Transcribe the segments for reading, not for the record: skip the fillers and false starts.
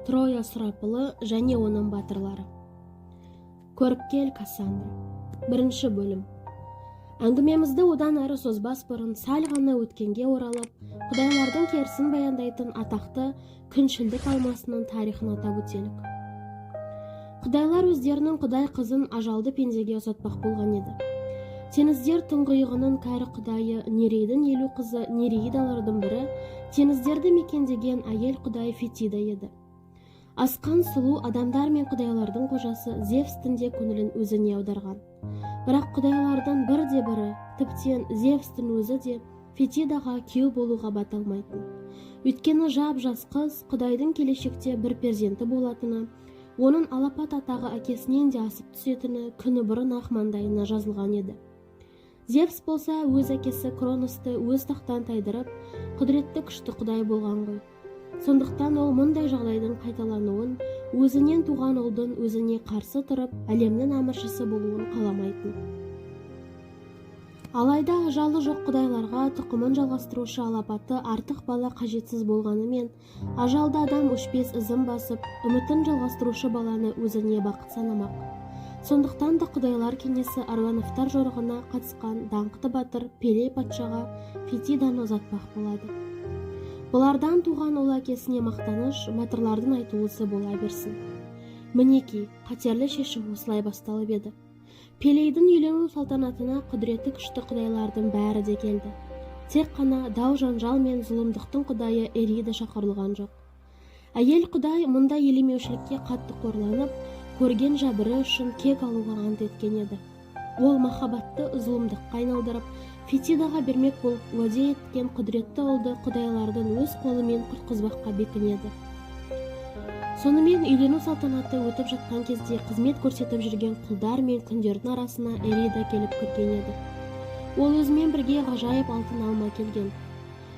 Троя сұрапылы және оның батырлары. Көріпкел Кассандра. 1 бөлім. Әңгімемізді одан әрі созбас бұрын сәл ғана өткенге оралып, құдайлардың керісін баяндайтын атақты күншілдік алмасының тарихын атап өтелік. Құдайлар өздерінің құдай қызын ажалды пендеге ұзатпақ болған еді. Теңіздер тұңғиығының кәрі құдайы Нерейдің елу қызы Нереидалардың бірі теңіздерді мекендеген әйел құдай Фетида еді. Асқан сұлу адамдар мен құдайлардың қожасы Зевстің де көңілін өзіне аударған. Бірақ құдайлардың бірі, тіптен Зевстің өзі де Фетидаға күйеу болуға бата алмайтын. Өйткені жап-жас қыз құдайдың келешекте бір перзенті болатыны, оның алапат атағы әкесінен де асып түсетіні күні бұрын ақ маңдайына жазылған еді. Зевс болса өз әкесі Кроносты өз тақтан тайдырып, құдіретті күшті құдай болған ғой. Сондықтан ол мұндай жағдайдың қайталануын, өзінен туған ұлдың өзіне қарсы тұрып, әлемнің әміршісі болуын қаламайтын. Алайда ажалы жоқ құдайларға тұқымын жалғастырушы алапаты артық бала қажетсіз болғанымен, ажалды адам өшпес ізін басып, үмітін жалғастырушы баланы өзіне бақыт санамақ. Сондықтан да құдайлар кеңесі Аруановтар жорығына қатысқан даңқты батыр Пелей патшаға Фетиданы ұзатпақ болады. Бұлардан туған ол әкесіне мақтаныш, батырлардың айтулысы бола берсін. Мінеки, қатерлі шешім осылай басталып еді. Пелейдің үйлену салтанатына құдіреті күшті құдайлардың бәрі де келді. Тек қана дау-жанжал мен зұлымдықтың құдайы Эрида шақырылған жоқ. Әйел құдай мұндай елемеушілікке қатты қорланып, көрген жәбірі үшін кек алуға ант еткен еді. Ол махаббатты зұлымдыққа айналдырып, Фетидаға бермек болып уәде еткен құдіретті ұлды құдайлардың өз қолымен құртқызбаққа бекінеді. Сонымен үйлену салтанаты өтіп жатқан кезде қызмет көрсетіп жүрген құлдар мен күндердің арасына Эрида келіп кірген еді. Ол өзімен бірге ғажайып алтын алма келген.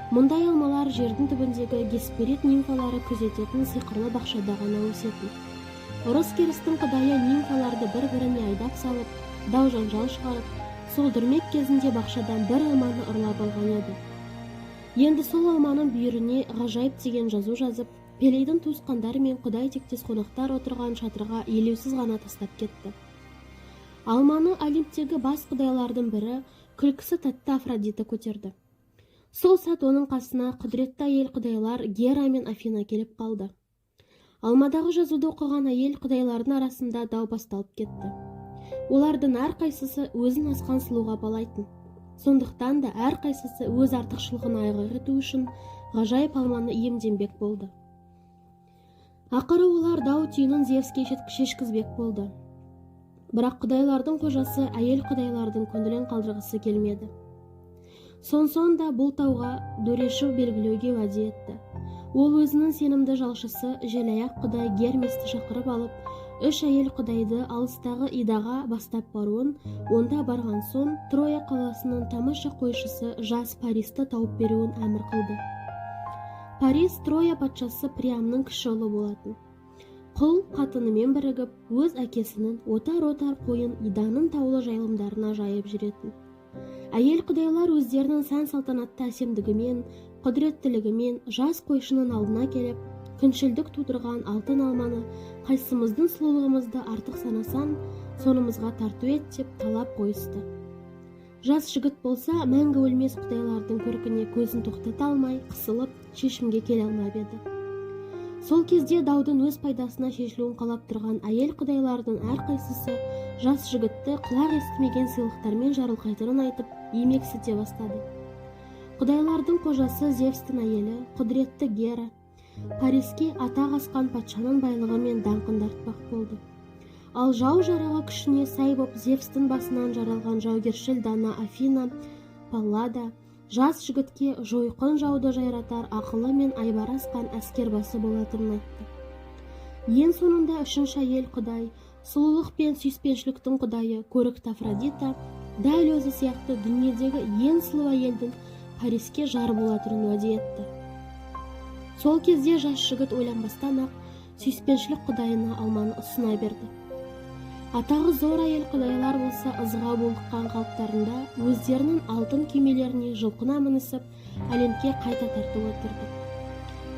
Мұндай алмалар жердің түбіндегі Гесперид нимфалары күзететін сиқырлы бақшада ғана өсетін. Ұрыс-керістің құдайы нимфаларды бір-біріне айдап салып, дау-жанжал шығарып, солдырмек кезінде бақшадан бір алманы ұрлап алған еді. Енді сол алманың бүйіріне ғажайып деген жазу жазып, Пелейдің туысқандары мен құдай тектес қонақтар отырған шатырға елеусіз ғана тастап кетті. Алманы Олимптегі бас құдайлардың бірі, күлкісі тәтті Афродита көтерді. Сол сәт оның қасына құдіретті әйел құдайлар Гера мен Афина келіп қалды. Алмадағы жазуды оқыған әйел құдайлардың арасында дау басталып кетті. Олардың әрқайсысы өзін асқан сұлуға балайтын. Сондықтан да әрқайсысы өз артықшылығын айғақ ету үшін ғажайып алманы иемденбек болды. Ақыры олар дау түйінін Зевске шешкізбек болды. Бірақ құдайлардың қожасы әйел құдайлардың көңілін қалдырғысы келмеді. Сонсонда бұл тауға дөреші белгілеуге уәде етті. Ол өзінің сенімді жалшысы желаяқ құдай Герместі шақырып алып, 3 әйел құдайды алыстағы Идаға бастап баруын, онда барған соң Троя қаласының тамаша қойшысы жас Паристі тауып беруін әмір қылды. Парис Троя патшасы Приамның кіші ұлы болатын. Құл қатынымен бірігіп, өз әкесінің отар-отар қойын Иданың таулы жайылымдарына жайып жүретін. Әйел құдайлар өздерінің сән салтанатты әсемдігімен, құдіреттілігімен жас қойшының алдына келіп, күншілдік тудырған алтын алманы қайсымыздың сұлулығымызды артық санасан, сонымызға тарту ет деп талап қойысты. Жас жігіт болса, мәңгі өлмес құдайлардың көркіне көзін тоқтата алмай, қысылып, шешімге келе алмап еді. Сол кезде даудың өз пайдасына шешілуін қалап тұрған әйел құдайлардың әрқайсысы жас жігітті құлақ естімеген сыйлықтармен жарылқайтынын айтып, емексіте бастады. Құдайлардың қожасы Зевстің әйелі, құдіретті Гера, Париске атақ асқан патшаның байлығы мен даңқын тартпақ болды. Ал жау жарағы күшіне сай боп Зевстің басынан жаралған жаугершіл дана Афина, Паллада, жас жігітке жойқын жауды жайратар ақылы мен айбары асқан әскербасы болатынын айтты. Ең соңында 3 әйел құдай, сұлулық пен сүйіспеншіліктің құдайы көрікті Афродита, дәл өзі сияқты дүниедегі ең сұлу әйелдің Париске жар болатынын уәде етті. Сол кезде жас жігіт ойланбастан ақ сүйіспеншілік құдайына алманы ұсына берді. Атағы зор әйел құдайлар болса ызға болыққан қалыптарында өздерінің алтын күймелеріне жылқына мінісіп, әлемге қайта тартып отырды.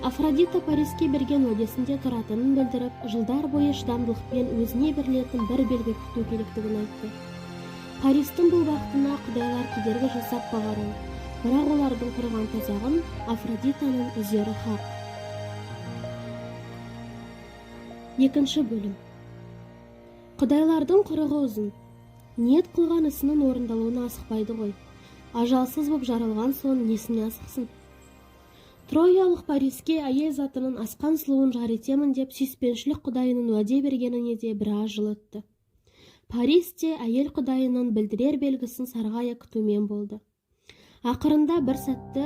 Афродита Париске берген уәдесінде тұратынын білдіріп, жылдар бойы шыдамдылықпен өзіне берілетін бір белгі күту керектігін айтты. Паристің бұл бақытына құдайлар кедергі жасап бағарын, бірақ олардың құрған тозағын Афродитаның өздері хақ. Екінші бөлім. Құдайлардың құрығы ұзын. Ниет қылған ісінің орындалуына асықпайды ғой. Ажалсыз боп жаралған соң несіне асықсын? Троялық Париске әйел затының асқан сұлуын жар етемін деп сүйіспеншілік құдайының уәде бергеніне де біраз жыл өтті. Парис те әйел құдайының білдірер белгісін сарғая күтумен болды. Ақырында бір сәтті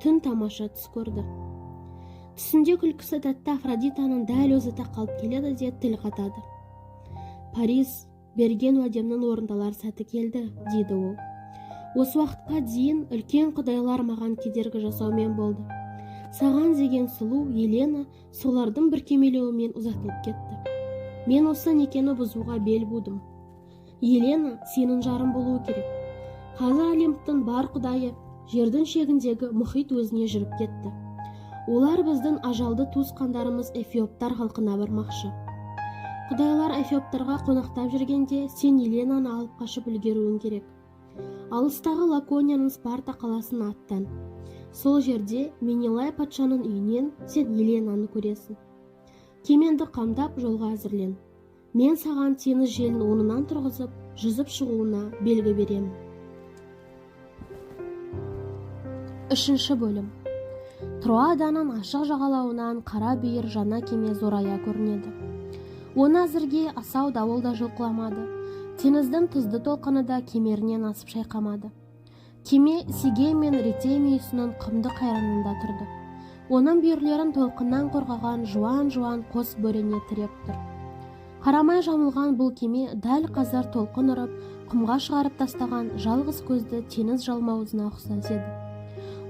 түн тамаша түс көрді. Түсінде күлкісі тәтті Афродитаның дәл өзі тақалып келеді де тіл қатады. Парис, берген уәдемнің орындалар сәті келді, дейді ол. Осы уақытқа дейін үлкен құдайлар маған кедергі жасаумен болды. Саған деген сұлу Елена солардың бір кемелеуімен ұзатылып кетті. Мен осы некені бұзуға бел будым. Елена сенің жарың болуы керек. Қазір Олимптың бар құдайы жердің шегіндегі мұхит өзіне жүріп кетті. Олар біздің ажалды туысқандарымыз эфиоптар халқына бармақшы. Құдайлар эфиоптарға қонақтап жүргенде сен Еленаны алып қашып үлгеруің керек. Алыстағы Лаконияның Спарта қаласын аттан. Сол жерде Менелай патшаның үйінен сен Еленаны көресің. Кеменді қамдап жолға әзірлен. Мен саған теңіз желін орнынан тұрғызып, жүзіп шығуына белгі беремін. Үшінші бөлім. Троаданың ашық жағалауынан қара бүйір жаңа кеме зорая көрінеді. Оны әзірге асау дауыл да жұлқыламады. Теңіздің тұзды толқыны да кемерінен асып шайқамады. Кеме Сигей мен Ретей мүйісінің құмды қайранында тұрды. Оның бүйірлерін толқыннан қорғаған жуан-жуан қос бөрене тіреп тұр. Қарамай жамылған бұл кеме дәл қазір толқын ұрып, құмға шығарып тастаған жалғыз көзді теңіз жалмауызына ұқсас еді.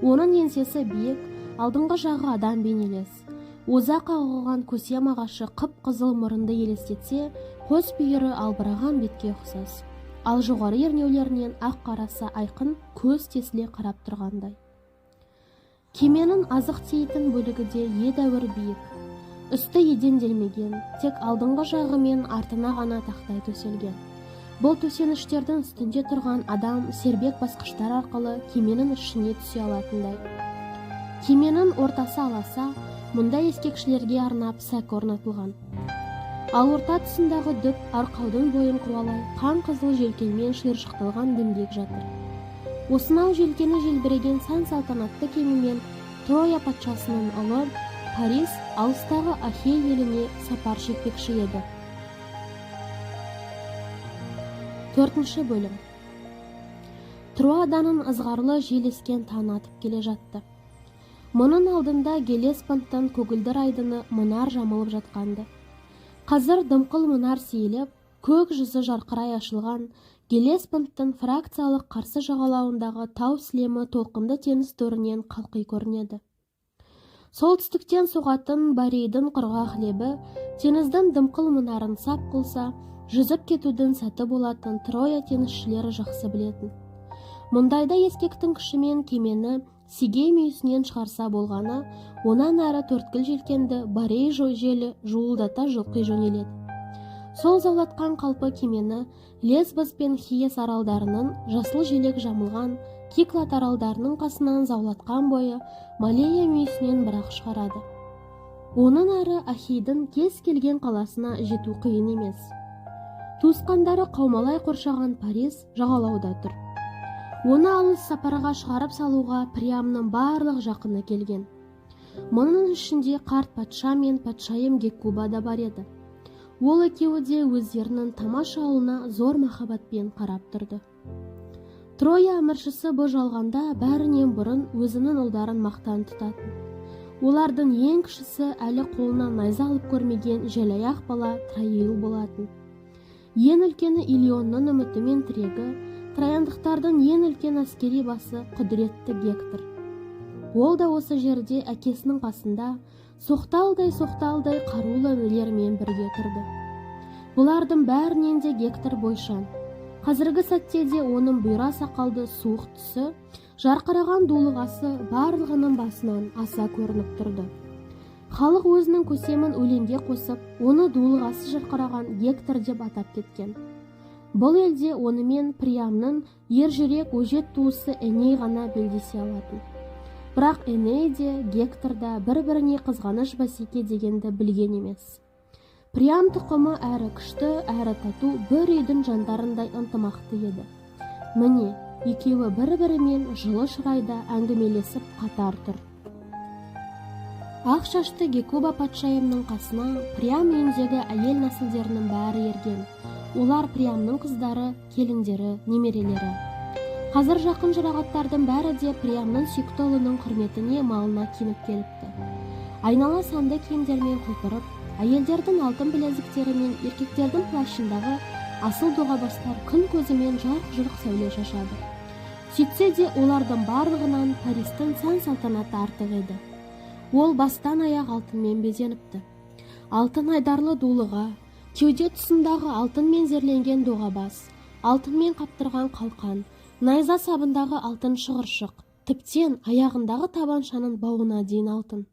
Оның еңсесі биік, алдыңғы жағы адам бейнелес. Оза қағылған көсем ағашы қып-қызыл мұрынды елестетсе, қос бүйірі албыраған бетке ұқсас. Ал жоғары ернеулерінен ақ қарасы айқын, көз тесіле қарап тұрғандай. Кеменің азық тиетін бөлігі де едәуір биік. Үсті еденделмеген, тек алдыңғы жағы мен артына ғана тақтай төселген. Бұл төсеніштердің үстінде тұрған адам сербек басқыштар арқылы кеменің ішіне түсе алатындай. Кеменің ортасы аласа, мұнда ескекшілерге арнап сәкі орнатылған. Ал орта тұсындағы дүп арқаудың бойын қуалай, қан қызыл желкенмен шиыршықталған діңгек жатыр. Осынау желкені желбіреген сан-салтанатты кемемен Троя патшасының ұлы Парис алыстағы Ахей еліне сапар шекпекші еді. Төртінші бөлім. Троаданың ызғарлы желескен таң атып келе жатты. Мұның алдында Гелеспонттан көгілдір айдыны мұнар жамылып жатқанды. Қазір дымқыл мұнар сейіліп, көк жүзі жарқырай ашылған Гелеспонттың фракциялық қарсы жағалауындағы тау сілемі толқынды теңіз төрінен қалқи көрінеді. Солтүстіктен соғатын Борейдің құрғақ лебі теңіздің дымқыл мұнарын сап қылса, жүзіп кетудің сәті болатын Троя теңізшілері жақсы білетін. Мұндайда ескектің күшімен кемені Сигей мүйісінен шығарса болғаны, онан әрі төрткіл желкенді Борей желі жуылдата жылқи жөнеледі. Сол заулатқан қалпы кемені Лесбос пен Хиес аралдарының жасыл желек жамылған Киклат аралдарының қасынан заулатқан бойы Малея мүйісінен бірақ шығарады. Оның әрі Ахейдің кез келген қаласына жету қиын емес. Туысқандары қаумалай қоршаған Парис жағалауда тұр. Оны алыс сапарға шығарып салуға Приамның барлық жақыны келген. Мұның ішінде қарт патша мен патшайым Геккуба да бар еді. Ол екеуі де өздерінің тамаша ауылына зор махаббатпен қарап тұрды. Троя әміршісі бұ жалғанда бәрінен бұрын өзінің ұлдарын мақтан тұтатын. Олардың ең кішісі әлі қолынан найза алып көрмеген желаяқ бала Троил болатын. Ең үлкені Илионның үміті мен тірегі, трояндықтардың ең үлкен әскери басы құдіретті Гектор. Ол да осы жерде әкесінің қасында соқталдай қарулы інілермен бірге тұрды. Бұлардың бәрінен де Гектор бойшан. Қазіргі сәтте де оның бұйра сақалды суық түсі, жарқыраған дулығасы барлығының басынан аса көрініп тұрды. Халық өзінің көсемін өлеңге қосып, оны дулығасы жарқыраған Гектор деп атап кеткен. Бұл елде онымен Приамның ержүрек өжет туысы Эней ғана белдесе алатын. Бірақ Эней де Гектор да бір-біріне қызғаныш бәсеке дегенді білген емес. Приам тұқымы әрі күшті, әрі тату бір үйдің жандарындай ынтымақты еді. Міне, екеуі бір-бірімен жылы шырайда әңгімелесіп қатар тұр. Ақ шашты Гекуба патшайымның қасына Приам үйіндегі әйел нәсілдерінің бәрі ерген. Олар Приамның қыздары, келіндері, немерелері. Қазір жақын жұрағаттардың бәрі де Приамның сүйікті ұлының құрметіне малына киініп келіпті. Айнала сәнді киімдермен құлпырып, әйелдердің алтын білезіктері мен еркектердің плащындағы асыл доғабастар күн көзімен жарқ-жұрқ сәуле шашады. Сөйтсе де олардың барлығынан Паристің сән-салтанаты артық еді. Ол бастан аяқ алтынмен безеніпті. Алтын айдарлы дулыға, кеуде тұсындағы алтынмен зерленген доғабас, алтынмен қаптырған қалқан, найза сабындағы алтын шығыршық, тіптен аяғындағы табаншаның бауына дейін алтын.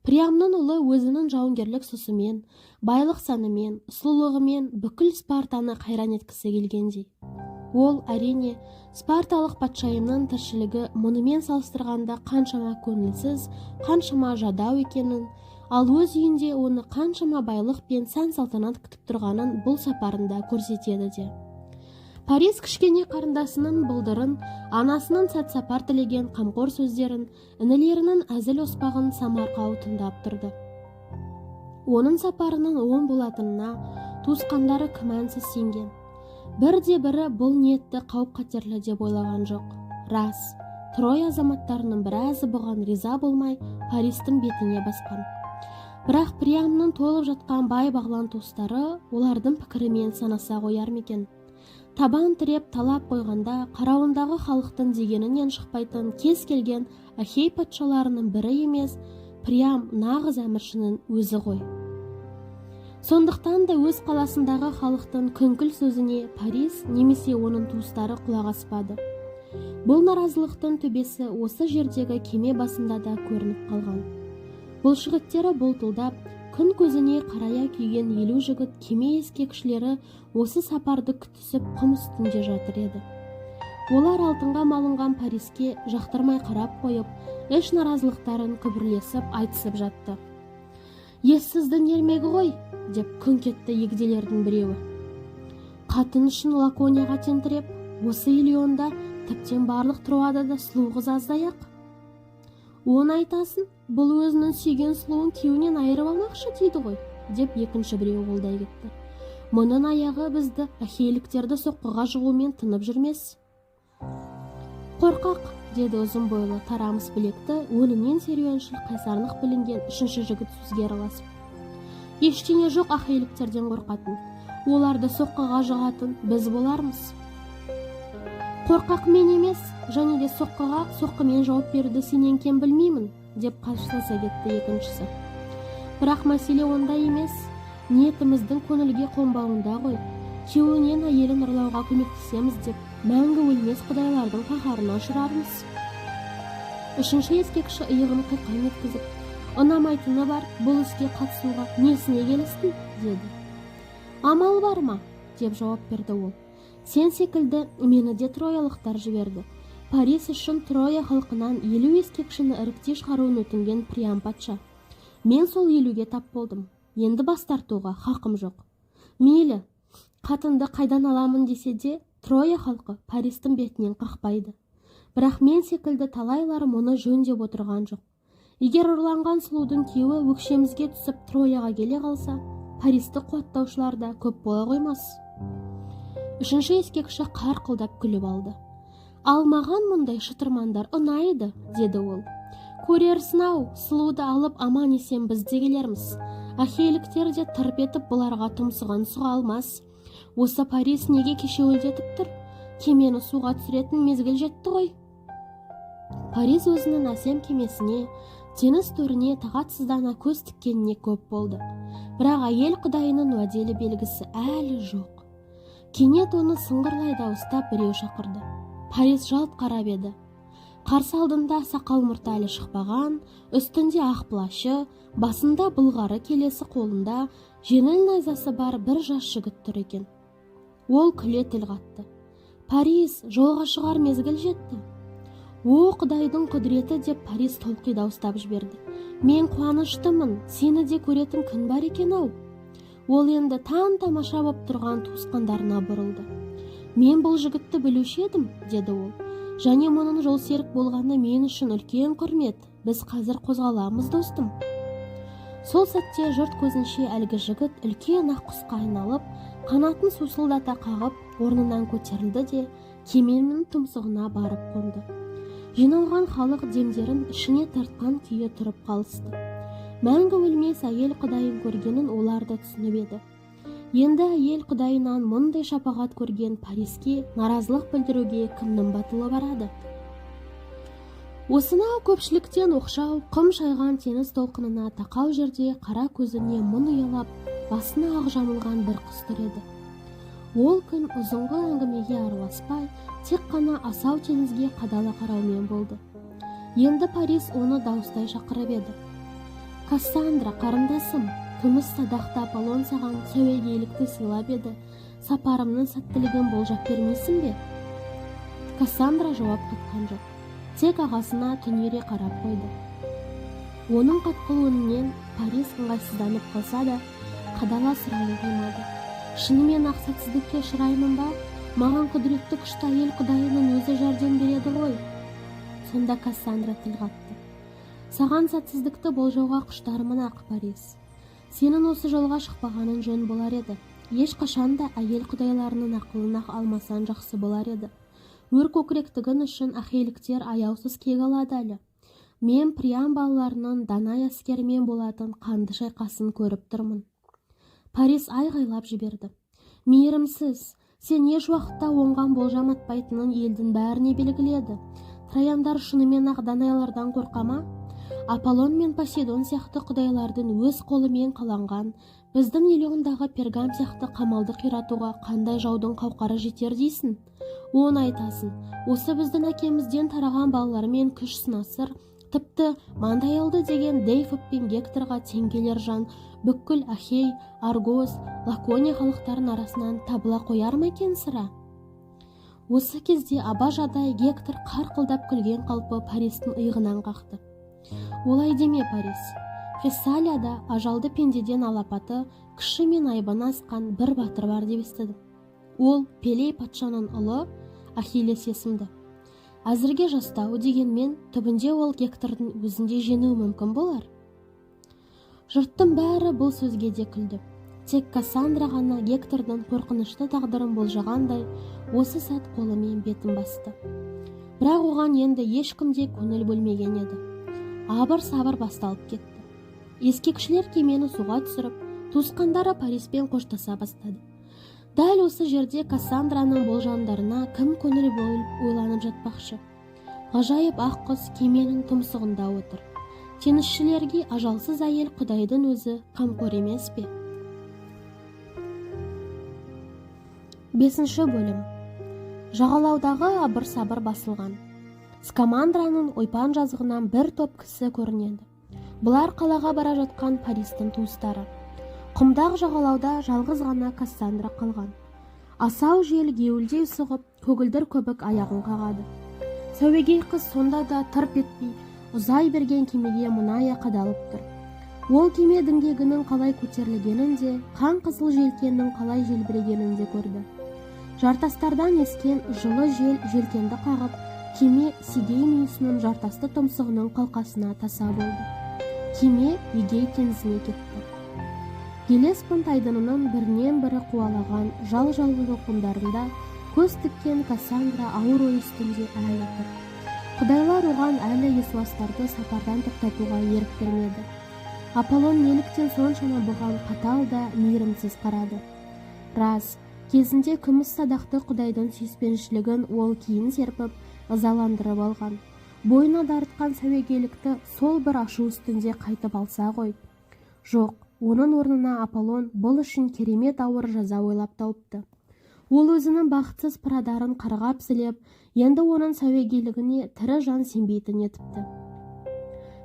Приамның ұлы өзінің жауынгерлік сұсымен, байлық санымен, сұлулығымен бүкіл Спартаны қайран еткісі келгендей. Ол әрине спарталық патшайымның тіршілігі мұнымен салыстырғанда қаншама көңілсіз, қаншама жадау екенін, ал өз үйінде оны қаншама байлық пен сән-салтанат күтіп тұрғанын бұл сапарында көрсетеді де. Парис кішкене қарындасының бұлдырын, анасының сәт-сапар тілеген қамқор сөздерін, інілерінің әзіл оспағын самарқау тыңдап тұрды. Оның сапарының оң болатынына туысқандары күмәнсіз сенген. Бірде-бірі бұл ниетті қауіп-қатерлі деп ойлаған жоқ. Рас, Трой азаматтарының біразы бұған риза болмай, Паристің бетіне басқан. Бірақ Приамның толып жатқан бай-бағлан туыстары олардың пікірімен санаса қояр мекен. Табан тіреп талап қойғанда қарауындағы халықтың дегенінен шықпайтын кез келген Ахей патшаларының бірі емес, Приам нағыз әміршінің өзі ғой. Сондықтан да өз қаласындағы халықтың күңкіл сөзіне Парис немесе оның туыстары құлақ аспады. Бұл наразылықтың төбесі осы жердегі кеме басында да көрініп қалған. Бұлшығеттері бұлтылдап, күн көзіне қарая күйген 50 жігіт кеме ескекшілері осы сапарды күтісіп құм үстінде жатыр еді. Олар алтынға малынған Париске жақтырмай қарап қойып, еш наразылықтарын күбірлесіп айтысып жатты. «Ессіздің ермегі ғой», деп күңк етті егделердің біреуі. Қатын үшін Лаконияға тентіреп, осы Илионда тіптен барлық Троада да сұлу қыз аздаяқ. «Оны айтасын, бұл өзінің сүйген сұлуын күйеуінен айырып алмақшы дейді ғой», деп екінші біреу қолдай кетті. «Мұның аяғы бізді ахейліктерді соққыға жығумен тынып жүрмес». «Қорқақ», деді ұзын бойлы тарамыс білекті, өңінен серуеншіл қайсарлық білінген үшінші жігіт сөзге араласып. «Ештеңе жоқ ахейліктерден қорқатын. Оларды соққыға жығатын біз болармыз». «Қорқақ мен емес, және де соққымен жауап беруді сенен кем білмеймін», деп қарсыласа кетті екіншісі. «Бірақ мәселе онда емес, ниетіміздің көңілге қонбауында ғой. Күйеуінен әйелін ұрлауға көмектесеміз деп, мәңгі өлмес құдайлардың қаһарына ұшырармыз». Үшінші ескекші иығын қиқаң еткізіп, «Ұнамайтыны бар, бұл іске қатысуға несіне келістің?» деді. «Амал бар ма?» деп жауап берді ол. «Сен секілді мені де троялықтар жіберді. Парис үшін Троя халқынан 50 ескекшіні іріктей шығаруын өтінген Приам патша. Мен сол 50-ге тап болдым. Енді бас тартуға хақым жоқ. Мейлі, қатынды қайдан аламын десе де, Троя халқы Паристің бетінен қырқпайды. Бірақ мен секілді талайлары мұны жөн деп отырған жоқ. Егер ұрланған сұлудың күйеуі өкшемізге түсіп Трояға келе қалса, Паристі қуаттаушылар да көп бола қоймас». Үшінші ескекші қарқылдап күліп алды. «Ал маған мұндай шытырмандар ұнайды», деді ол. «Көрерсін-ау, сұлуды алып аман есен біз де келерміз. Ахейліктер де тырп етіп бұларға тұмсығын сұға алмас. Осы Парис неге кешеуілдетіп тұр? Кемені суға түсіретін мезгіл жетті ғой». Парис өзінің әсем кемесіне, теңіз төріне тағатсыздана көз тіккеніне көп болды. Бірақ әйел құдайының уәделі белгісі әлі жоқ. Кенет оны сыңғырлай дауыстап біреу шақырды. Парис жалт қарап еді. Қарсы алдында сақал мұрты әлі шықпаған, үстінде ақ плашы, басында былғары келесі қолында жеңіл найзасы бар бір жас жігіт тұр екен. Ол күле тіл қатты. Парис, жолға шығар мезгіл жетті. О, Құдайдың құдіреті, деп Парис толқи дауыстап жіберді. Мен қуаныштымын, сені де көретін күн бар екен-ау. Ол енді таң-тамаша боп тұрған туысқандарына бұрылды. Мен бұл жігітті білуші едім, деді ол. Және мұның жолсерік болғаны мен үшін үлкен құрмет. Біз қазір қозғаламыз, достым. Сол сәтте жұрт көзінше әлгі жігіт үлкен ақ құсқа айналып, қанатын сусылдата қағып, орнынан көтерілді де кеменің тұмсығына барып қонды. Жиналған халық демдерін ішіне тартқан күйі тұрып қалысты. Мәңгі өлмес әйел құдайын көргенін олар да түсініп еді. Енді әйел құдайынан мұндай шапағат көрген Париске наразылық білдіруге кімнің батылы барады? Осынау көпшіліктен оқшау, қым шайған теңіз толқынына тақау жерде қара көзіне мұң ұялап, басына ақ жамылған бір қыз тұр еді. Ол күн ұзынғы әңгімеге араласпай, тек қана асау теңізге қадала қараумен болды. Енді Парис оны дауыстай шақырып еді. Кассандра, қарындасым, күміс садақты Аполлон саған сәуегейлікті сыйлап еді. Сапарымның сәттілігін болжап бермейсің бе? Кассандра жауап қатқан жоқ. Тек ағасына түнере қарап қойды. Оның қатқыл үнінен Парис ыңғайсызданып қалса да, қадала сұрауын қоймады. Шынымен ақ сәтсіздікке ұшыраймын ба? Маған құдіретті күшті әйел құдайының өзі жәрдем береді ғой. Сонда Кассандра тіл қатты. Саған сәтсіздікті болжауға құштармын ақ, Парис. Сенің осы жолға шықпағаның жөн болар еді. Ешқашан да әйел құдайларының ақылын алмасан жақсы болар еді. Өр көкіректігін үшін ахейліктер аяусыз кек алады әлі. Мен Приам балаларының Данай әскерімен болатын қанды шайқасын көріп тұрмын. Парис айғайлап жіберді. Мейірімсіз, сен еш уақытта оңған болжам атпайтынын елдің бәріне белгіледі. Трояндар шынымен ақ Данайлардан қорқама? Аполлон мен Посейдон сияқты құдайлардың өз қолымен қаланған, біздің елеуіндағы Пергам сияқты қамалды қиратуға қандай жаудың қауқары жетер дейсің? Оны айтасын, осы біздің әкемізден тараған балалармен күш сынасыр, тіпті Мандайалды деген Дейфоб пен Гекторға тең келер жан бүкіл Ахей, Аргос, Лакония халықтарын арасынан табыла қояр ма екен сірә? Осы кезде абажадай Гектор қарқылдап күлген қалпы Паристің иығынан қақты. Олай деме, Парис. Фессалияда ажалды пендеден алапаты, кіші мен айбыны асқан бір батыр бар деп естідім. Ол Пелей патшаның ұлы Ахиллес есімді. Әзірге жастау дегенмен, түбінде ол Гектордың өзінде жеңуі мүмкін болар. Жұрттың бәрі бұл сөзге де күлді. Тек Кассандра ғана Гектордың қорқынышты тағдырын болжағандай, осы сәт қолымен бетін басты. Бірақ оған енді ешкімде көңіл бөлмеген еді. Абыр-сабыр басталып кетті. Ескекшілер кемені суға түсіріп, туысқандары Париспен қоштаса бастады. Дәл осы жерде Кассандраның болжамдарына кім көңіл бөліп ойланып жатпақшы. Ғажайып ақ құс кеменің тұмсығында отыр. Теңізшілерге ажалсыз әйел құдайдың өзі қамқор емес пе? 5 бөлім. Жағалаудағы абыр-сабыр басылған. Скамандраның ойпан жазығынан бір топ кісі көрінеді. Бұлар қалаға бара жатқан Паристің туыстары. Құмдағы жағалауда жалғыз ғана Кассандра қалған. Асау жел геуілдей соғып, көгілдір көбік аяғын қағады. Сәуегей қыз сонда да тырп етпей, ұзай берген кемеге мұная қадалып тұр. Ол кеме діңгегінің қалай көтерілгенін де, қан қызыл желкеннің қалай желбірегенін де көрді. Жартастардан ескен жылы жел желкенді қағып, кеме Сегей мүйісінің жартасты тұмсығының қалқасына таса болды. Кеме Егей теңізіне кетті. Гелеспонд айдынының бірінен бірі қуалаған жал-жалын құмдарында көз тіккен Кассандра ауыр ой үстінде әлі тұр. Құдайлар оған әлі есуастарды сапардан тоқтатуға ерік бермеді. Аполлон неліктен соншама бұған қатал да мейірімсіз қарады. Рас, кезінде күміс садақты құдайдың сүйіспеншілігін ол кейін серпіп, ызаландырып алған. Бойына дарытқан сәуегейлікті сол бір ашу үстінде қайтып алса ғой. Жоқ, оның орнына Аполлон бұл үшін керемет ауыр жаза ойлап тауыпты. Ол өзінің бақытсыз пырадарын қарғап сілеп, енді оның сәуегейлігіне тірі жан сенбейтін етіпті.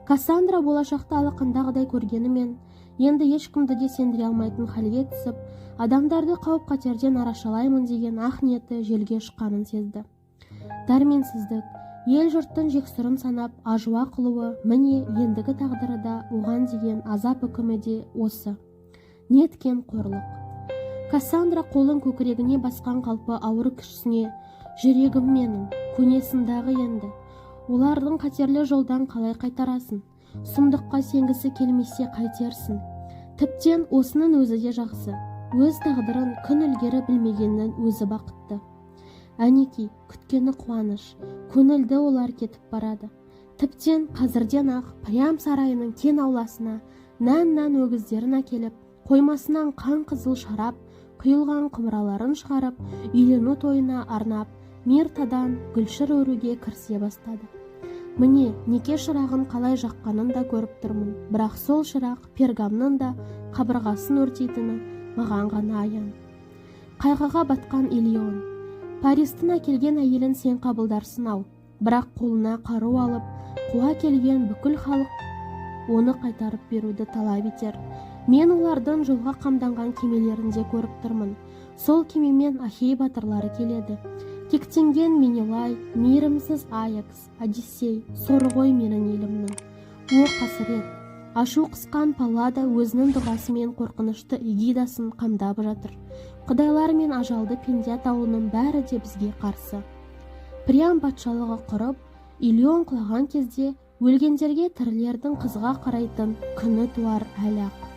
Кассандра болашақты алақандағыдай көргенімен, енді ешкімді де сендіре алмайтын халге түсіп, адамдарды қауіп-қатерден арашалаймын деген ақ ниеті желге шыққанын сезді. Дәрменсіздік, ел-жұрттың жексұрын санап ажуа қылуы, міне ендігі тағдыры да оған деген азап үкімі де осы. Неткен қорлық. Кассандра қолын көкірегіне басқан қалпы ауыр күшісіне, жүрегім менің, көнесіндағы енді. Олардың қатерлі жолдан қалай қайтарасын? Сұмдыққа сенгісі келмесе қайтерсің? Тіптен осының өзі де жақсы. Өз тағдырын күн ілгері білмегеннің өзі бақытты. Әнеки, күткені қуаныш, көңілді олар кетіп барады. Тіптен қазірден ақ Прям сарайының кең ауласына нән өгіздерін әкеліп, қоймасынан қан қызыл шарап, құйылған құмыраларын шығарып, үйлену тойына арнап, миртадан гүлшір өруге кірісе бастады. Міне, неке шырағын қалай жаққанын да көріп тұрмын, бірақ сол шырақ Пергамның да қабырғасын өртейтіні маған ғана аян. Қайғыға батқан Илион, Паристің әкелген әйелін сен қабылдарсың-ау, бірақ қолына қару алып, қуа келген бүкіл халық оны қайтарып беруді талап етер. Мен олардың жолға қамданған кемелерінде көріп тұрмын. Сол кемемен Ахей батырлары келеді. Тектенген Менелай, мейірімсіз Аякс, Одиссей, соры ғой менің елімнің. О қасірет, ашу қысқан Паллада өзінің дұғасымен қорқынышты Эгидасын қамдап жатыр. Құдайлар мен ажалды пенде атаулының бәрі де бізге қарсы. Прям патшалығы құрып, Илион құлаған кезде өлгендерге тірілердің қызға қарайтын күні туар әлі ақ.